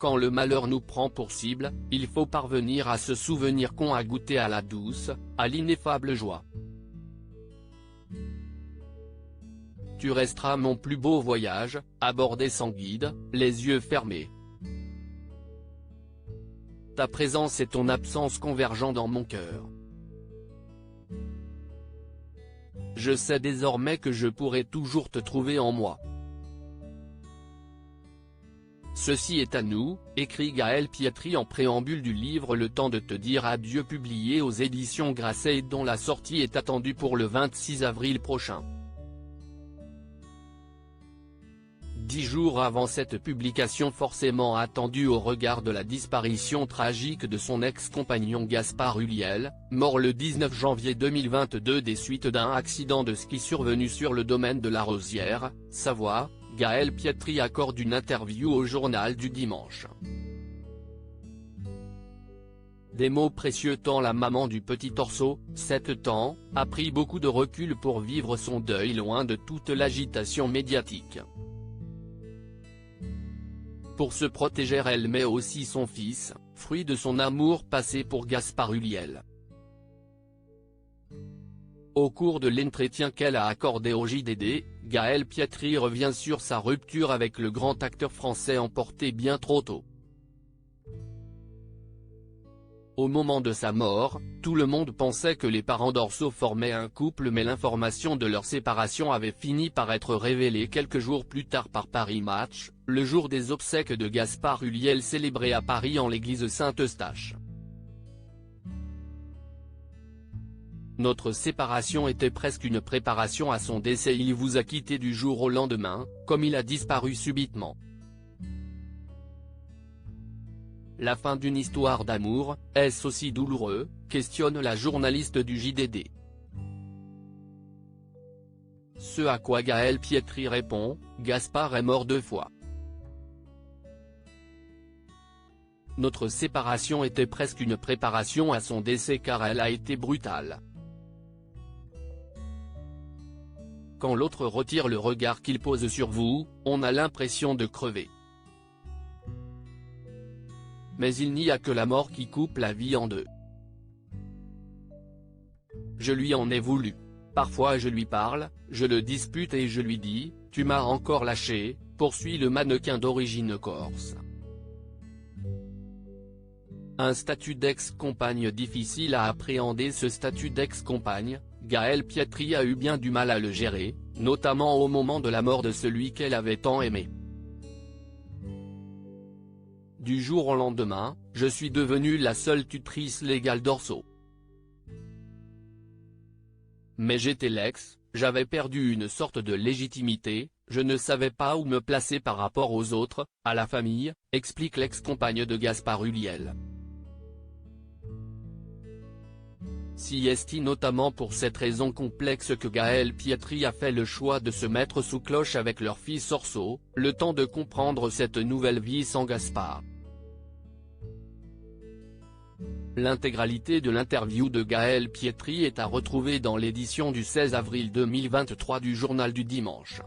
quand le malheur nous prend pour cible, il faut parvenir à se souvenir qu'on a goûté à la douce, à l'ineffable joie. Tu resteras mon plus beau voyage, abordé sans guide, les yeux fermés. Ta présence et ton absence convergent dans mon cœur. Je sais désormais que je pourrai toujours te trouver en moi. Ceci est à nous, écrit Gaël Pietri en préambule du livre Le temps de te dire adieu publié aux éditions Grasset et dont la sortie est attendue pour le 26 avril prochain. 10 jours avant cette publication forcément attendue au regard de la disparition tragique de son ex-compagnon Gaspard Huliel, mort le 19 janvier 2022 des suites d'un accident de ski survenu sur le domaine de la Rosière, Savoie, Gaël Pietri accorde une interview au journal du dimanche. Des mots précieux tant la maman du petit Torso, 7 ans, a pris beaucoup de recul pour vivre son deuil loin de toute l'agitation médiatique. Pour se protéger elle met aussi son fils, fruit de son amour passé pour Gaspard Huliel. Au cours de l'entretien qu'elle a accordé au JDD, Gaël Pietri revient sur sa rupture avec le grand acteur français emporté bien trop tôt. Au moment de sa mort, tout le monde pensait que les parents d'Orso formaient un couple mais l'information de leur séparation avait fini par être révélée quelques jours plus tard par Paris Match, le jour des obsèques de Gaspard Huliel célébrées à Paris en l'église Saint-Eustache. Notre séparation était presque une préparation à son décès. Il vous a quitté du jour au lendemain, comme il a disparu subitement. La fin d'une histoire d'amour, est-ce aussi douloureux, questionne la journaliste du JDD. Ce à quoi Gaël Pietri répond, Gaspard est mort 2 fois. Notre séparation était presque une préparation à son décès car elle a été brutale. Quand l'autre retire le regard qu'il pose sur vous, on a l'impression de crever. Mais il n'y a que la mort qui coupe la vie en deux. Je lui en ai voulu. Parfois je lui parle, je le dispute et je lui dis, tu m'as encore lâché, poursuit le mannequin d'origine corse. Un statut d'ex-compagne difficile à appréhender. Ce statut d'ex-compagne, Gaël Pietri a eu bien du mal à le gérer, notamment au moment de la mort de celui qu'elle avait tant aimé. Du jour au lendemain, je suis devenue la seule tutrice légale d'Orso. Mais j'étais l'ex, j'avais perdu une sorte de légitimité, je ne savais pas où me placer par rapport aux autres, à la famille, explique l'ex-compagne de Gaspard Huliel. C'est notamment pour cette raison complexe que Gaël Pietri a fait le choix de se mettre sous cloche avec leur fils Orso, le temps de comprendre cette nouvelle vie sans Gaspard. L'intégralité de l'interview de Gaël Pietri est à retrouver dans l'édition du 16 avril 2023 du Journal du Dimanche.